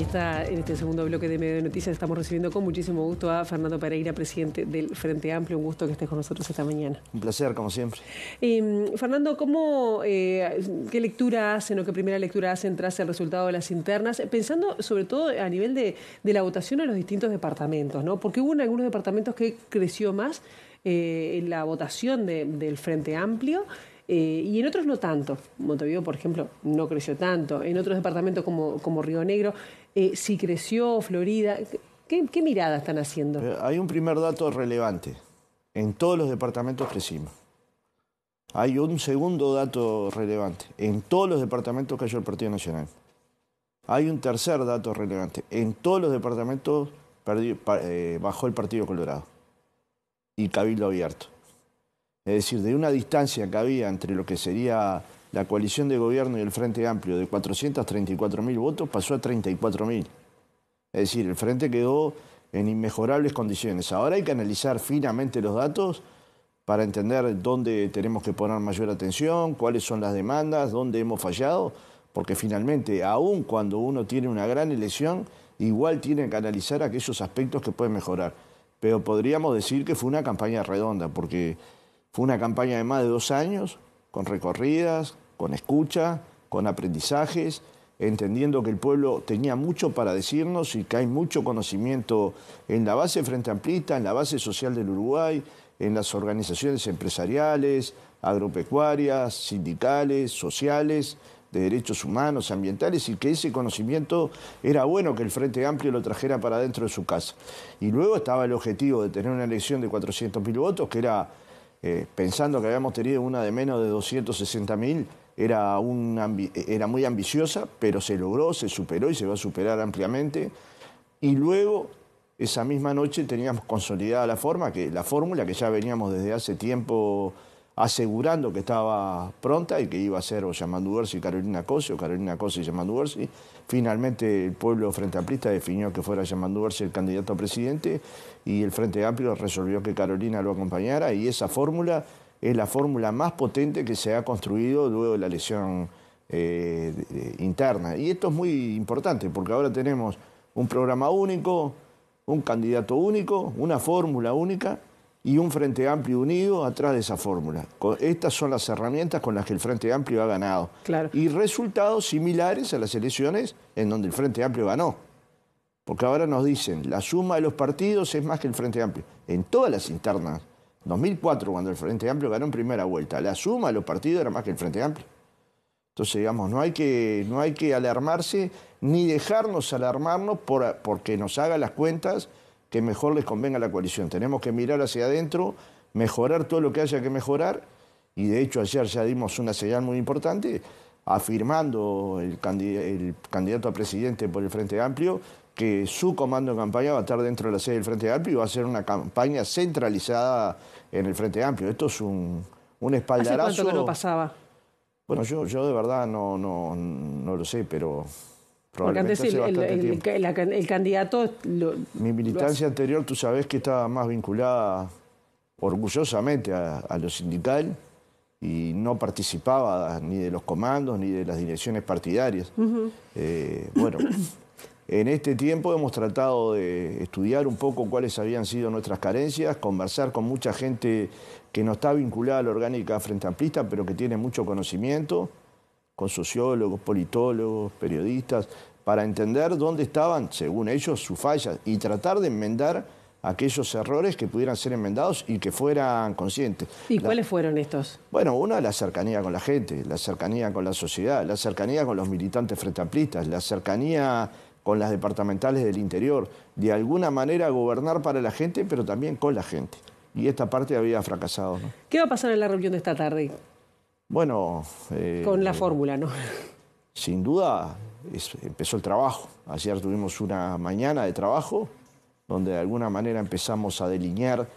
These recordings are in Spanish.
Y está en este segundo bloque de Medio de Noticias. Estamos recibiendo con muchísimo gusto a Fernando Pereira, presidente del Frente Amplio. Un gusto que estés con nosotros esta mañana. Un placer, como siempre. Fernando, ¿qué lectura hacen o qué primera lectura hacen tras el resultado de las internas? Pensando sobre todo a nivel de la votación en los distintos departamentos, ¿no? Porque hubo en algunos departamentos que creció más en la votación del Frente Amplio. Y en otros no tanto. Montevideo, por ejemplo, no creció tanto. En otros departamentos como Río Negro, sí creció, Florida. ¿Qué mirada están haciendo? Hay un primer dato relevante. En todos los departamentos crecimos. Hay un segundo dato relevante. En todos los departamentos cayó el Partido Nacional. Hay un tercer dato relevante. En todos los departamentos bajó el Partido Colorado y Cabildo Abierto. Es decir, de una distancia que había entre lo que sería la coalición de gobierno y el Frente Amplio de 434.000 votos, pasó a 34.000. Es decir, el Frente quedó en inmejorables condiciones. Ahora hay que analizar finamente los datos para entender dónde tenemos que poner mayor atención, cuáles son las demandas, dónde hemos fallado, porque finalmente, aun cuando uno tiene una gran elección, igual tiene que analizar aquellos aspectos que pueden mejorar. Pero podríamos decir que fue una campaña redonda, porque fue una campaña de más de 2 años, con recorridas, con escucha, con aprendizajes, entendiendo que el pueblo tenía mucho para decirnos y que hay mucho conocimiento en la base Frente Amplista, en la base social del Uruguay, en las organizaciones empresariales, agropecuarias, sindicales, sociales, de derechos humanos, ambientales, y que ese conocimiento era bueno que el Frente Amplio lo trajera para dentro de su casa. Y luego estaba el objetivo de tener una elección de 400.000 votos, que era... pensando que habíamos tenido una de menos de 260.000, era muy ambiciosa, pero se logró, se superó y se va a superar ampliamente. Y luego, esa misma noche, teníamos consolidada la fórmula que ya veníamos desde hace tiempo asegurando que estaba pronta y que iba a ser o Yamandu Guerci y Carolina Cose, o Carolina Cose y Yamandu Guerci. Finalmente el pueblo Frente Amplista definió que fuera Yamandu Guerci el candidato a presidente y el Frente Amplio resolvió que Carolina lo acompañara, y esa fórmula es la fórmula más potente que se ha construido luego de la elección interna. Y esto es muy importante porque ahora tenemos un programa único, un candidato único, una fórmula única y un Frente Amplio unido atrás de esa fórmula. Estas son las herramientas con las que el Frente Amplio ha ganado. Claro. Y resultados similares a las elecciones en donde el Frente Amplio ganó. Porque ahora nos dicen, la suma de los partidos es más que el Frente Amplio. En todas las internas, 2004, cuando el Frente Amplio ganó en primera vuelta, la suma de los partidos era más que el Frente Amplio. Entonces, digamos, no hay que alarmarse ni dejarnos alarmarnos porque nos haga las cuentas que mejor les convenga a la coalición. Tenemos que mirar hacia adentro, mejorar todo lo que haya que mejorar, y de hecho ayer ya dimos una señal muy importante, afirmando el candidato a presidente por el Frente Amplio, que su comando de campaña va a estar dentro de la sede del Frente Amplio y va a ser una campaña centralizada en el Frente Amplio. Esto es un espaldarazo. ¿Hace cuánto que no pasaba? Bueno, yo de verdad no lo sé, pero... Porque antes el candidato... Mi militancia anterior, tú sabés que estaba más vinculada orgullosamente a lo sindical y no participaba ni de los comandos ni de las direcciones partidarias. Bueno, en este tiempo hemos tratado de estudiar un poco cuáles habían sido nuestras carencias, conversar con mucha gente que no está vinculada a la orgánica Frente Amplista, pero que tiene mucho conocimiento, con sociólogos, politólogos, periodistas, para entender dónde estaban, según ellos, sus fallas y tratar de enmendar aquellos errores que pudieran ser enmendados y que fueran conscientes. ¿Y cuáles fueron estos? Bueno, una, la cercanía con la gente, la cercanía con la sociedad, la cercanía con los militantes frente amplistas, la cercanía con las departamentales del interior, de alguna manera gobernar para la gente, pero también con la gente. Y esta parte había fracasado, ¿no? ¿Qué va a pasar en la reunión de esta tarde? Bueno... con la fórmula, ¿no? Sin duda, empezó el trabajo. Ayer tuvimos una mañana de trabajo donde de alguna manera empezamos a delinear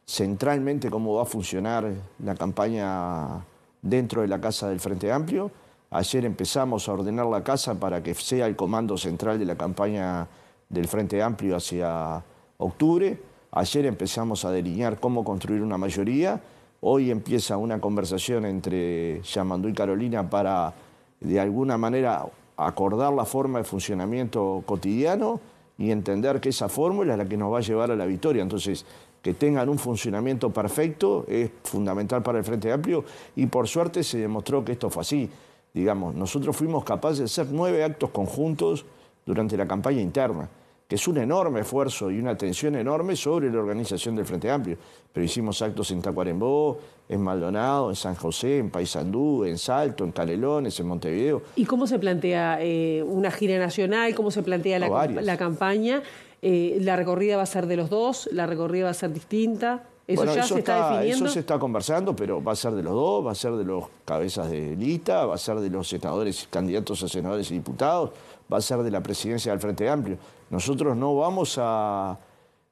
centralmente cómo va a funcionar la campaña dentro de la casa del Frente Amplio. Ayer empezamos a ordenar la casa para que sea el comando central de la campaña del Frente Amplio hacia octubre. Ayer empezamos a delinear cómo construir una mayoría. Hoy empieza una conversación entre Yamandu y Carolina para, de alguna manera, acordar la forma de funcionamiento cotidiano y entender que esa fórmula es la que nos va a llevar a la victoria. Entonces, que tengan un funcionamiento perfecto es fundamental para el Frente Amplio y por suerte se demostró que esto fue así. Digamos, nosotros fuimos capaces de hacer 9 actos conjuntos durante la campaña interna, que es un enorme esfuerzo y una tensión enorme sobre la organización del Frente Amplio. Pero hicimos actos en Tacuarembó, en Maldonado, en San José, en Paysandú, en Salto, en Canelones, en Montevideo. ¿Y cómo se plantea una gira nacional? ¿Cómo se plantea la campaña? ¿La recorrida va a ser de los dos? ¿La recorrida va a ser distinta? ¿Eso bueno, ya se está definiendo? Eso se está conversando, pero va a ser de los dos, va a ser de los cabezas de lista, va a ser de los senadores, candidatos a senadores y diputados, va a ser de la presidencia del Frente Amplio. Nosotros no vamos a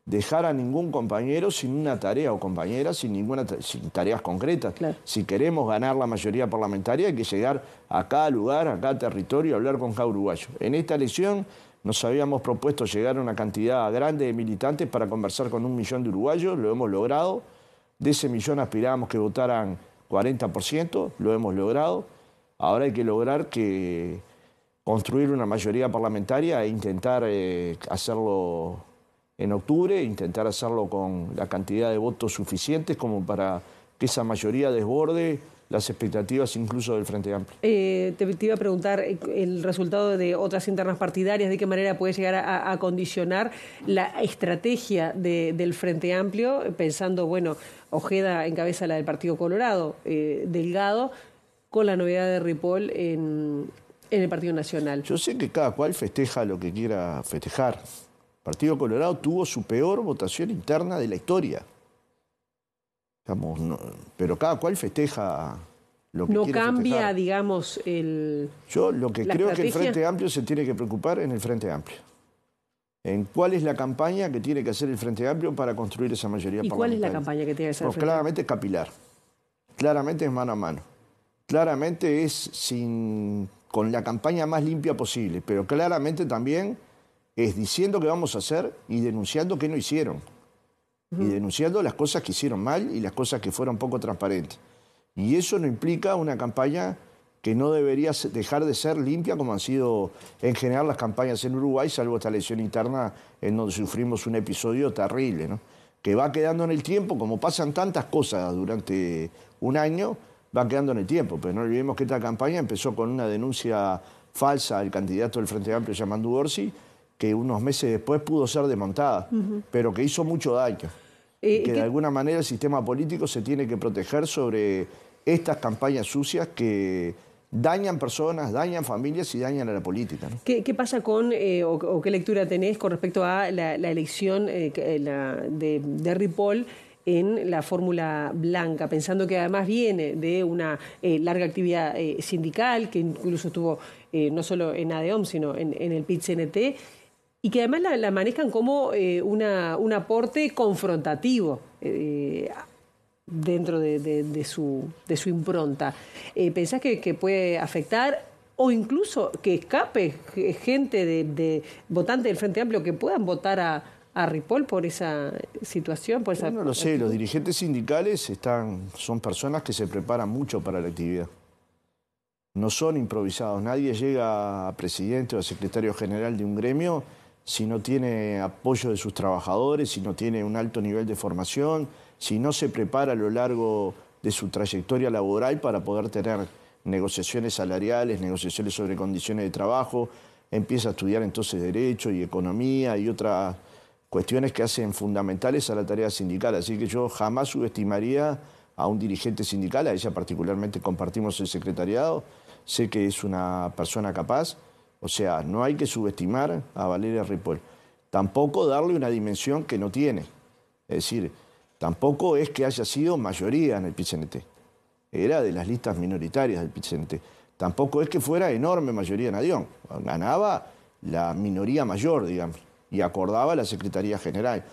dejar a ningún compañero sin una tarea o compañera, sin tareas concretas. Claro. Si queremos ganar la mayoría parlamentaria hay que llegar a cada lugar, a cada territorio, a hablar con cada uruguayo. En esta elección nos habíamos propuesto llegar a una cantidad grande de militantes para conversar con 1 millón de uruguayos, lo hemos logrado. De ese millón aspirábamos que votaran 40%, lo hemos logrado. Ahora hay que lograr construir una mayoría parlamentaria e intentar hacerlo en octubre, intentar hacerlo con la cantidad de votos suficientes como para que esa mayoría desborde las expectativas incluso del Frente Amplio. Te iba a preguntar el resultado de otras internas partidarias, de qué manera puede llegar a condicionar la estrategia del Frente Amplio, pensando, bueno, Ojeda encabeza la del Partido Colorado, Delgado, con la novedad de Ripoll en el Partido Nacional. Yo sé que cada cual festeja lo que quiera festejar. El Partido Colorado tuvo su peor votación interna de la historia. Digamos, no, pero cada cual festeja lo que quiere festejar. No cambia, digamos, Yo lo que creo estrategia. Que el Frente Amplio se tiene que preocupar en el Frente Amplio. En cuál es la campaña que tiene que hacer el Frente Amplio para construir esa mayoría parlamentaria. ¿Y cuál es la campaña que tiene que hacer el Frente Amplio? Claramente es capilar. Claramente es mano a mano. Claramente es con la campaña más limpia posible. Pero claramente también es diciendo qué vamos a hacer y denunciando qué no hicieron. Y denunciando las cosas que hicieron mal y las cosas que fueron poco transparentes. Y eso no implica una campaña que no debería dejar de ser limpia como han sido en general las campañas en Uruguay, salvo esta elección interna en donde sufrimos un episodio terrible, ¿no? Que va quedando en el tiempo, como pasan tantas cosas durante un año, va quedando en el tiempo. Pero no olvidemos que esta campaña empezó con una denuncia falsa al candidato del Frente Amplio, Yamandu Orsi, que unos meses después pudo ser desmontada, pero que hizo mucho daño. Que de alguna manera el sistema político se tiene que proteger sobre estas campañas sucias que dañan personas, dañan familias y dañan a la política, ¿no? ¿Qué pasa con, o qué lectura tenés con respecto a la elección de Ripoll en la fórmula blanca, pensando que además viene de una larga actividad sindical, que incluso estuvo no solo en ADEOM, sino en el PIT-CNT, y que además la manejan como un aporte confrontativo dentro de su impronta. ¿Pensás que puede afectar o incluso que escape gente de votantes del Frente Amplio que puedan votar a Ripoll por esa situación? Por esa no lo sé, los dirigentes sindicales son personas que se preparan mucho para la actividad. No son improvisados. Nadie llega a presidente o a secretario general de un gremio si no tiene apoyo de sus trabajadores, si no tiene un alto nivel de formación, si no se prepara a lo largo de su trayectoria laboral para poder tener negociaciones salariales, negociaciones sobre condiciones de trabajo, empieza a estudiar entonces Derecho y Economía y otras cuestiones que hacen fundamentales a la tarea sindical. Así que yo jamás subestimaría a un dirigente sindical, a ella particularmente compartimos el secretariado, sé que es una persona capaz. O sea, no hay que subestimar a Valeria Ripoll. Tampoco darle una dimensión que no tiene. Es decir, tampoco es que haya sido mayoría en el PIT-CNT. Era de las listas minoritarias del PIT-CNT. Tampoco es que fuera enorme mayoría en ADEOM. Ganaba la minoría mayor, digamos, y acordaba la Secretaría General.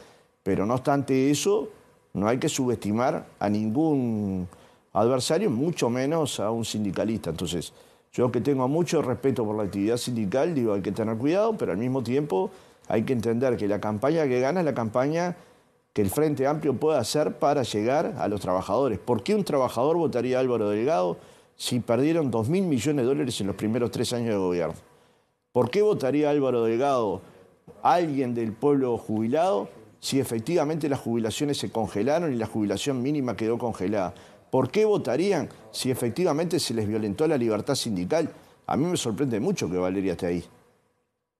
Pero no obstante eso, no hay que subestimar a ningún adversario, mucho menos a un sindicalista. Entonces, yo que tengo mucho respeto por la actividad sindical, digo, hay que tener cuidado, pero al mismo tiempo hay que entender que la campaña que gana es la campaña que el Frente Amplio puede hacer para llegar a los trabajadores. ¿Por qué un trabajador votaría a Álvaro Delgado si perdieron 2.000 millones de dólares en los primeros 3 años de gobierno? ¿Por qué votaría Álvaro Delgado, alguien del pueblo jubilado, si efectivamente las jubilaciones se congelaron y la jubilación mínima quedó congelada? ¿Por qué votarían si efectivamente se les violentó la libertad sindical? A mí me sorprende mucho que Valeria esté ahí,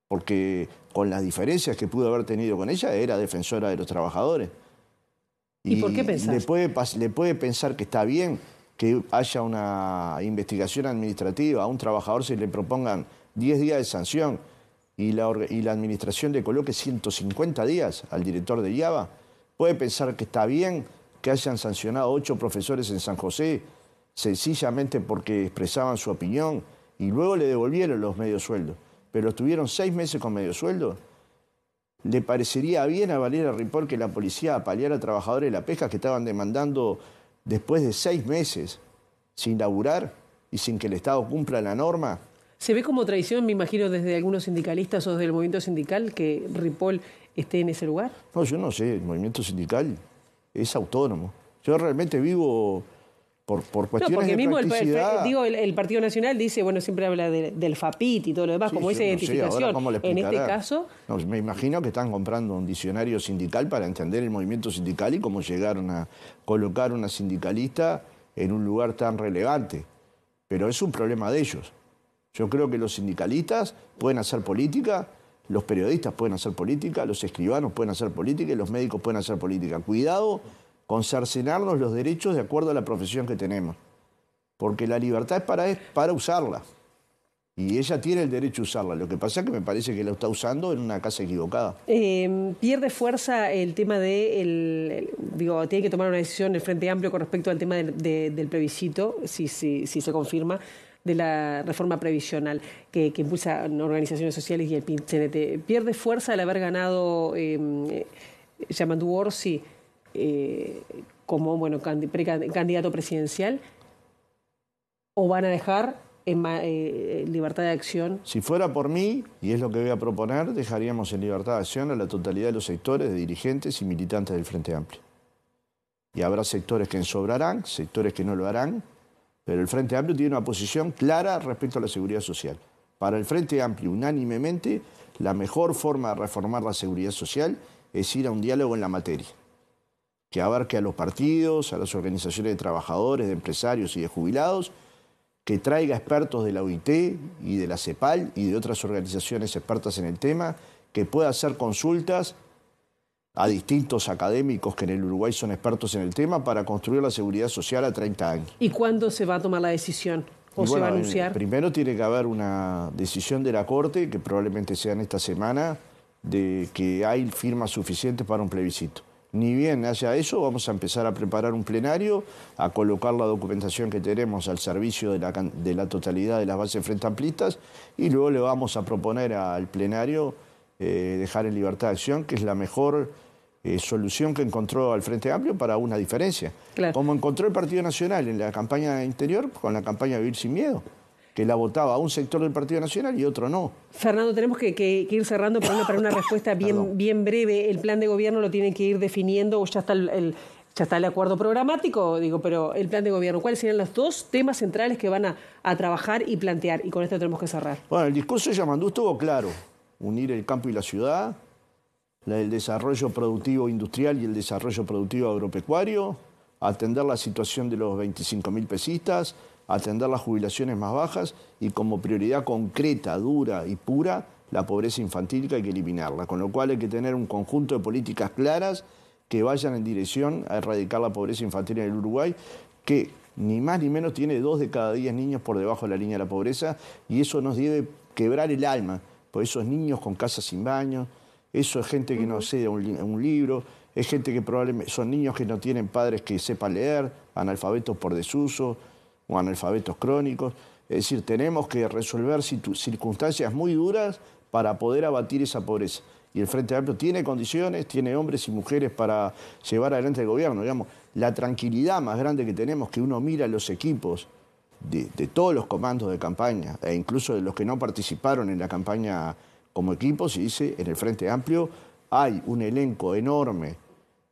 porque con las diferencias que pudo haber tenido con ella, era defensora de los trabajadores. ¿Y por qué pensás? Le puede pensar que está bien que haya una investigación administrativa, a un trabajador se le propongan 10 días de sanción y la administración le coloque 150 días al director de IABA. Puede pensar que está bien que hayan sancionado 8 profesores en San José sencillamente porque expresaban su opinión y luego le devolvieron los medios sueldos, pero estuvieron 6 meses con medio sueldo. ¿Le parecería bien a Valeria Ripoll que la policía apaleara a trabajadores de la pesca que estaban demandando después de 6 meses sin laburar y sin que el Estado cumpla la norma? ¿Se ve como traición, me imagino, desde algunos sindicalistas o desde el movimiento sindical que Ripoll esté en ese lugar? No, yo no sé, el movimiento sindical es autónomo. Yo realmente vivo por cuestiones de practicidad. El Partido Nacional dice, bueno, siempre habla del FAPIT y todo lo demás, sí, como esa identificación. No sé, en este caso... No, me imagino que están comprando un diccionario sindical para entender el movimiento sindical y cómo llegaron a colocar una sindicalista en un lugar tan relevante. Pero es un problema de ellos. Yo creo que los sindicalistas pueden hacer política, los periodistas pueden hacer política, los escribanos pueden hacer política y los médicos pueden hacer política. Cuidado con cercenarnos los derechos de acuerdo a la profesión que tenemos. Porque la libertad es para usarla. Y ella tiene el derecho a usarla. Lo que pasa es que me parece que la está usando en una casa equivocada. Pierde fuerza el tema de... tiene que tomar una decisión el Frente Amplio con respecto al tema del plebiscito, si se confirma, de la reforma previsional que impulsa organizaciones sociales y el PIT-CNT. ¿Pierde fuerza al haber ganado Yamandu Orsi como candidato presidencial? ¿O van a dejar en libertad de acción? Si fuera por mí, y es lo que voy a proponer, dejaríamos en libertad de acción a la totalidad de los sectores, de dirigentes y militantes del Frente Amplio. Y habrá sectores que ensobrarán, sectores que no lo harán, pero el Frente Amplio tiene una posición clara respecto a la seguridad social. Para el Frente Amplio, unánimemente, la mejor forma de reformar la seguridad social es ir a un diálogo en la materia, que abarque a los partidos, a las organizaciones de trabajadores, de empresarios y de jubilados, que traiga expertos de la OIT y de la CEPAL y de otras organizaciones expertas en el tema, que pueda hacer consultas a distintos académicos que en el Uruguay son expertos en el tema para construir la seguridad social a 30 años. ¿Y cuándo se va a tomar la decisión? ¿O se va a anunciar? Primero tiene que haber una decisión de la Corte, que probablemente sea en esta semana, de que hay firmas suficientes para un plebiscito. Ni bien haya eso, vamos a empezar a preparar un plenario, a colocar la documentación que tenemos al servicio de la totalidad de las bases frente amplistas y luego le vamos a proponer al plenario dejar en libertad de acción, que es la mejor solución que encontró al Frente Amplio para una diferencia. Claro. Como encontró el Partido Nacional en la campaña interior, con la campaña Vivir Sin Miedo, que la votaba a un sector del Partido Nacional y otro no. Fernando, tenemos que ir cerrando para una respuesta bien breve. El plan de gobierno lo tienen que ir definiendo, o ya está el acuerdo programático, pero el plan de gobierno, ¿cuáles serían los 2 temas centrales que van a trabajar y plantear? Y con esto tenemos que cerrar. Bueno, el discurso de Yamandu estuvo claro: unir el campo y la ciudad, el desarrollo productivo industrial y el desarrollo productivo agropecuario, atender la situación de los 25.000 pesistas, atender las jubilaciones más bajas y como prioridad concreta, dura y pura, la pobreza infantil, que hay que eliminarla. Con lo cual hay que tener un conjunto de políticas claras que vayan en dirección a erradicar la pobreza infantil en el Uruguay, que ni más ni menos tiene 2 de cada 10 niños por debajo de la línea de la pobreza, y eso nos debe quebrar el alma, por esos niños con casas sin baño, eso es gente que no cede un libro, es gente que probablemente son niños que no tienen padres que sepan leer, analfabetos por desuso o analfabetos crónicos. Es decir, tenemos que resolver circunstancias muy duras para poder abatir esa pobreza. Y el Frente Amplio tiene condiciones, tiene hombres y mujeres para llevar adelante el gobierno. Digamos, la tranquilidad más grande que tenemos, que uno mira los equipos de todos los comandos de campaña, e incluso de los que no participaron en la campaña como equipos, y dice, en el Frente Amplio hay un elenco enorme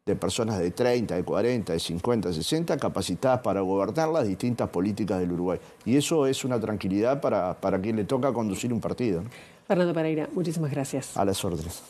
de personas de 30, de 40, de 50, de 60, capacitadas para gobernar las distintas políticas del Uruguay. Y eso es una tranquilidad para quien le toca conducir un partido, ¿no? Fernando Pereira, muchísimas gracias. A las órdenes.